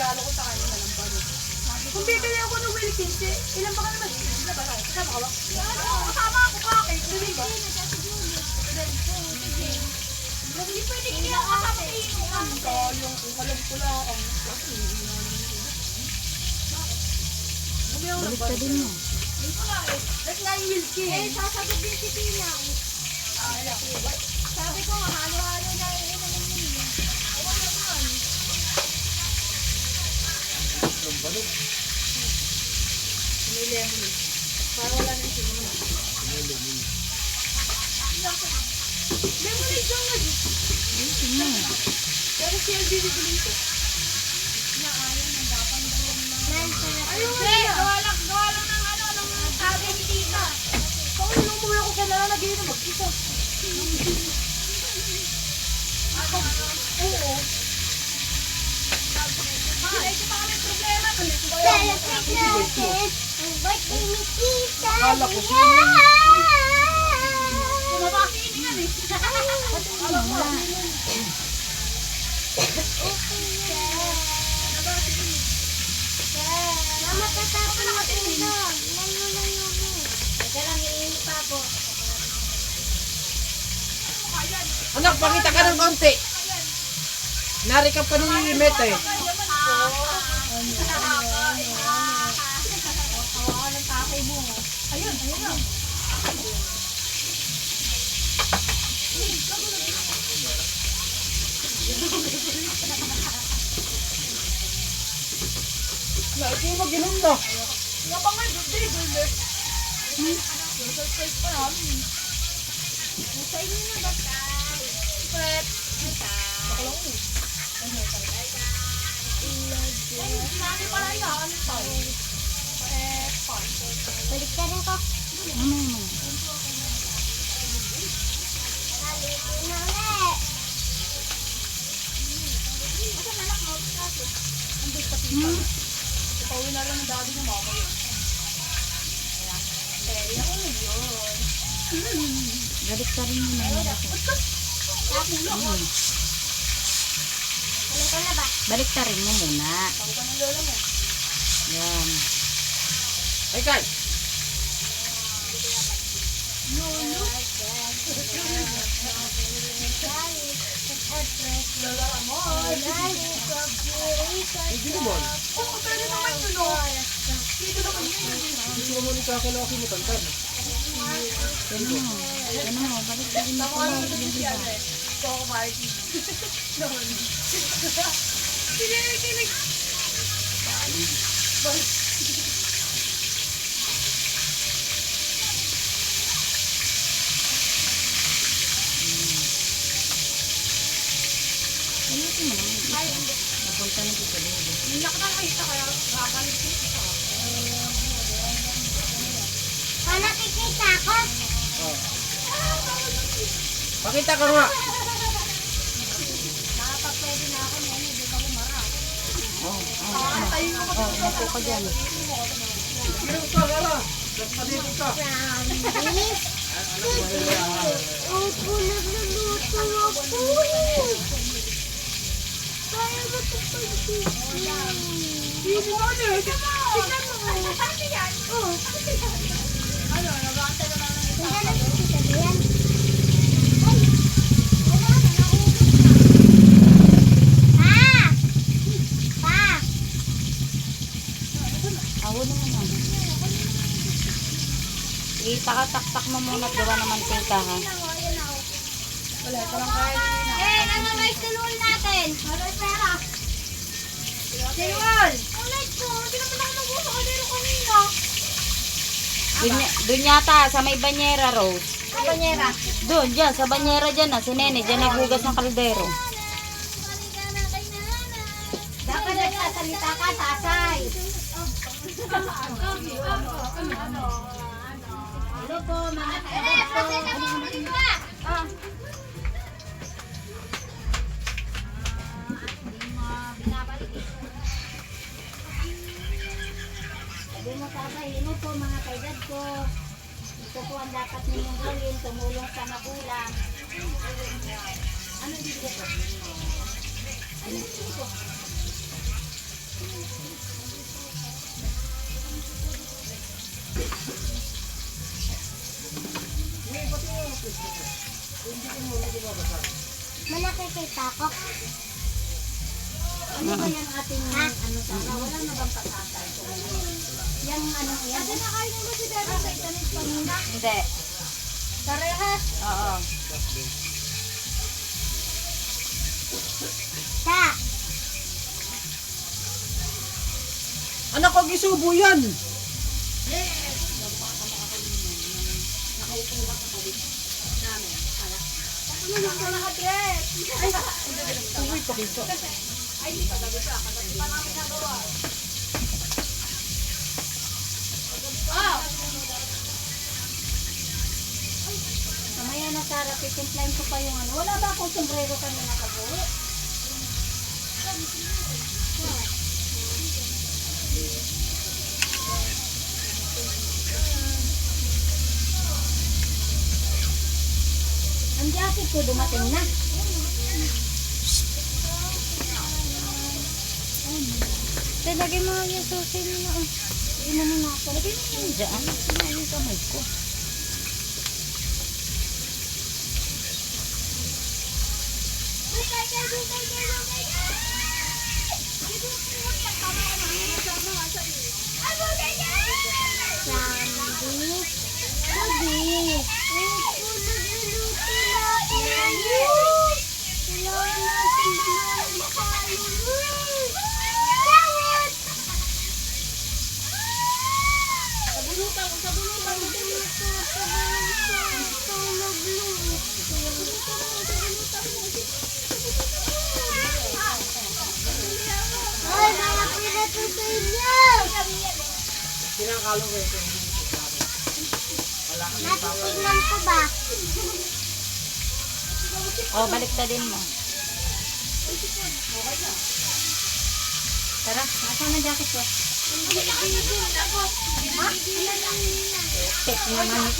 regalo ko sa kanya na lang ba? Kung bibili ako ng Wilkins, ilan ba ka naman? Ilan ba tayo? Kasama ka ba? Kasama ako kakit. Hindi ba? Hindi pwede hindi ako kasama sa iyo. Yung kalam ko lang. Balik ka din mo. That's nga yung Wilkins. Eh, sasagutin si Tina. Sabi ko, halo-halo na yun. Lemon. Para wala na yung siguro. Lemonade lang nga dito. Pero siya bibili ko. Ayun nga. Gawa lang ng ano, ng sabi ni Tita. Kung nung umuwi ako sa nalalagay na mag-isa. Oo. Ito pa kami problema. Celebrate natin ang birthday ni Tita. Akala ko Kumabaki ini nga eh. Alam mo. Mama, tatapon na ulo. Layo. Teka lang, iinit pa ako. Anak, pakita ka ng konti. Narikap ka ng limit eh. Ayun na. Ito yung mag-inom na. Nga ba nga, birthday, girl. Surprise pa namin. Sa inyo na ba tayo? Pwet. Bakalang mo. Sinani pala yan. Ano tayo? Pwet. Balik ka rin ko. Halitin na ulit. Asa nanak mo? Kaso. Andun sa tita. Ipawin na lang ng daddy na mama yun. Ayan. Pwede ako na yun. Balik ka rin mo na. Balik ka na ba? Balik ka rin mo muna. Tawag ka ng lola mo. Yan. Ay, Kai. Lola Ramon. Ay, ginubon. Oo, pwede naman yun o. Dito naman yun. Gusto mo muna kakalaki mo tantan. Yan mo. Yan mo. Balik ka rin mo. Tama lang naman siya eh. Choco party. Noon. Kinikilig. Ayusin mo naman. Napunta na dito din. Niyak na kita kaya kakalit ko siya. Paano kikita ako? Oh. Pakita ka nga. Nakapag-pwede na ako ngayon. Hindi ka bumarap. Tayo mo ko. Napo ka dyan. Ginub ka, Lara. Nagpadikot ka. Bilis. Opo, nagluluto ako. Kaya ba ito pag-sisi? Hindi mo ano eh. Tignan mo. Ano yan? Oo. Ano, nabasa na lang ng isa. Hindi na nakikita ba yan? Awo naman yan. Itakataktak mo muna at gawa ng mantika ha. Wala, ito lang kaya. Eh, nangangay silul natin. Ano pera? Silwal! Alay ko, hindi naman ako nag-uso kalero kanina. Doon yata, sa may banyera, Rose. Ang banyera. Doon, dyan, sa banyera dyan na, si Nene, dyan naghugas ng kaldero. Dapat nagsasalita ka, Tasay. Hello po, mga kaibigan ko. Sabi mo, Tatay, hello po mga kaedad ko. Ito po ang dapat ninyong gawin, tumulong sa magulang. Ano dito po? Ano dito po? May nakikita ko. Ano ba yung ating ano sana? Wala na bang patatay? Yung ano yan? Kasi nakain mo ba si Dara sa itanis kanina? Hindi. Parehas. Oo. Ta! Anak ko, gisubo yan. Ano yung ka naka-dress? Ay, Uy, pakita. ay, di pa gabi pa. Kagabi pa namin nagawa. Ah! Mamaya na Sarah, titimplahin ko pa yung ano. Wala ba akong sombrero kanina kabuhi? Ang jacket ko dumating na. Lagay mo yung susi mo na. Ina mo na ako. Lagay mo yung dyan. Ano yung kamay ko? Sandy. Sabi. Ay, mga pinato sa inyo! Kinakalo ko ito. Natitignan ko ba? Oh, balik ta din mo. Tara. Nasaan ang jacket ko? Check naman.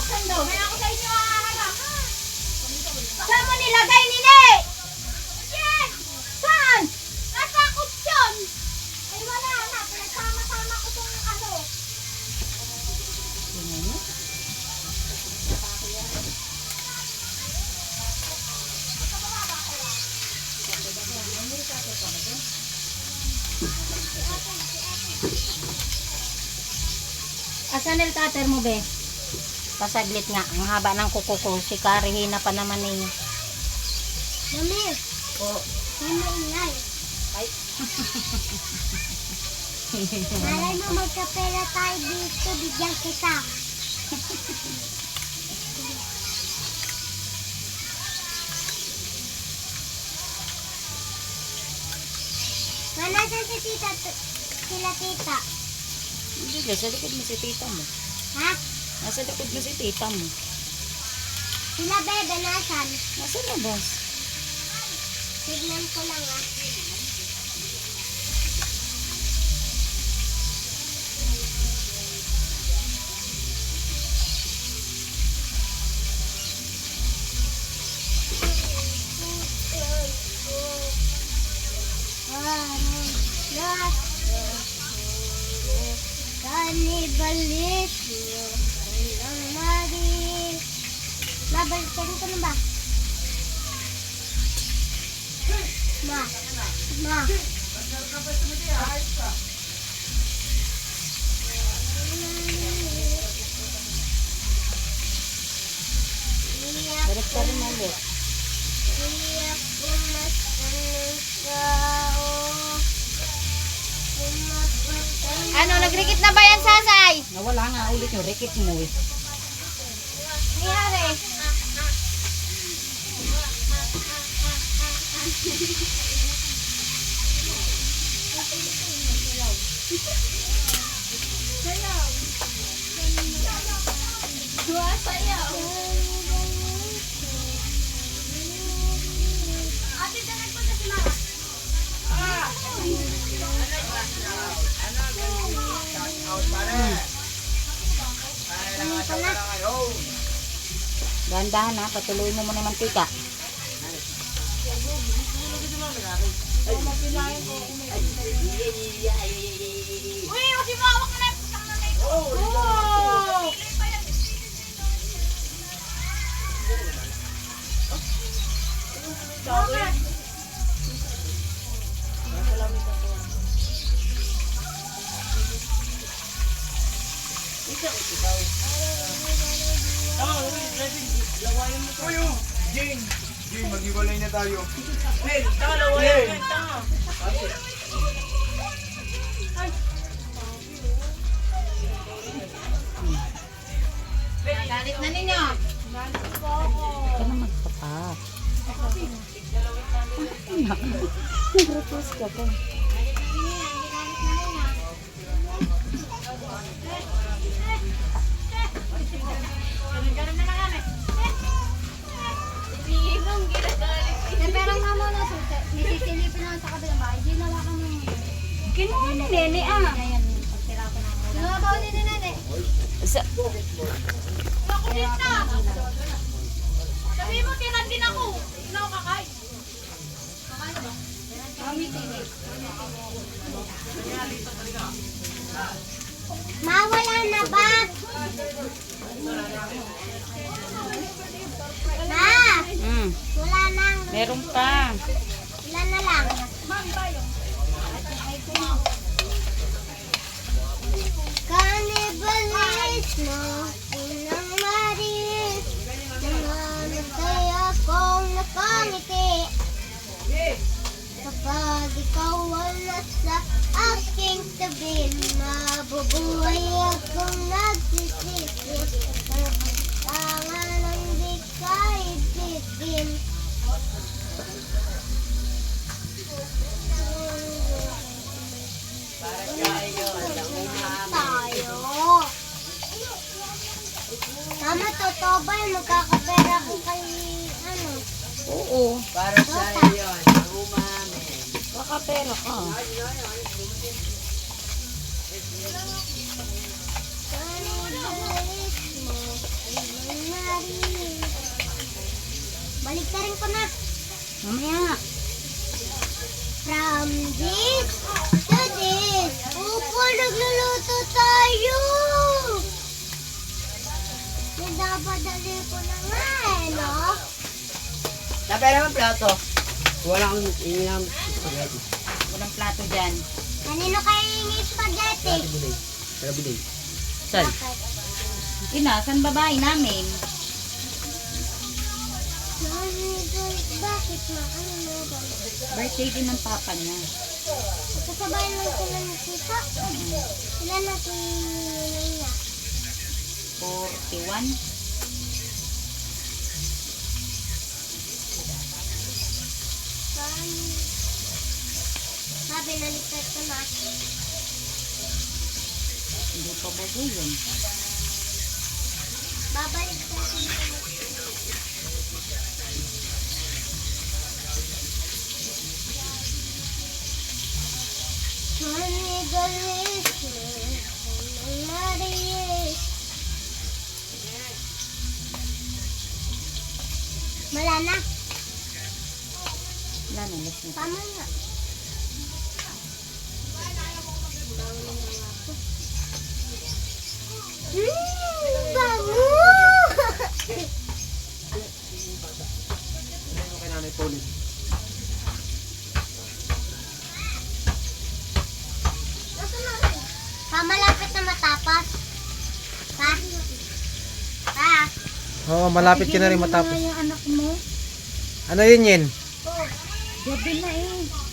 Saan daw? May ako sa inyo hahanap. Saan mo nilagay nini? Yan! Saan? Nasa kutsyon. Ay wala na. Pinagsama-sama ko itong ano. Tingnan mo. Asan el cutter mo, be? Pasaglit nga. Ang haba ng kuko ko. Si Kari hina pa naman eh. Mami, Oh. may maingay. Ay. Malay mo magkapera tayo dito, bigyan kita. Nasaan si tita? Sila tita. Hindi ka. Sa likod mo si tita mo. Ha? Nasa likod mo si tita mo. Sila bebe, nasan? Nasa labas. Tignan ko lang ah. Kanibalik ang mari. Nabalikan ko na ba? Ma. Ma. Balik ka rin ulit. Iyak umas ang tao. Ano, nagrikit na ba yan, Sasay? Nawala nga ulit yung rikit mo eh. Nangyari. Ate, dalag ko na si Mama. Dahan-dahan ha, patuloy mo muna yung mantika. Uy, kasi mawak na lang. Putang na may Oh! Jane, maghiwalay na tayo. Galit na ninyo. Ka na magpapa. Nag-repost ka pa. Ganun na lang kami. Pero nga muna, nisisilipin lang sa kabilang bahay. Di nawa ka mo. Kinuha ni Nene ah. Ayan, pagtira ko ng ulam. Nabaw ni Nene. Sa, Ako din na. Sabi mo, tinan din ako. Hindi ako kakain. Kakain ba? Mawala na ba? Ma! Wala nang. meron pa. Ilan na lang? Kanibalismo, unang maris. Nangangatay akong nakangiti. Kapag ikaw wala sa aking tabi, mabubuhay akong nagsisisi. Tangan ng di ka ibigin. Tayo. Tama, totoo ba yun? Magkakapera ko kay, ano? Oo. Para sa iyo, ang umami. Makapera ka. Kanibalismo, unang maris. Balik ka rin ko na. Mamaya. From this to this. Opo, nagluluto tayo. Nadapadali ko na nga eh, no? Tapos naman plato. Walang inyam spaghetti. Walang plato dyan. Kanino kayo hingi spaghetti? Karabidin. Saan? Bakit? Saan babae namin? Bakit ma? Ano mo ba? Birthday din ng papa niya. Kasabay lang sila ng tita. Sila na niya. 41. Sabi, nalipat ko na. Hindi pa bago yun. Babalik sa akin. Kanibalismo, unang maris. Wala na. Wala na, let's go. Tama na. Bango! Ano kay Nanay Pauline? Malapit na matapos. Pa? Pa? Oo, malapit ka na rin matapos. Yung anak mo. Ano yun yun? Gabi na eh.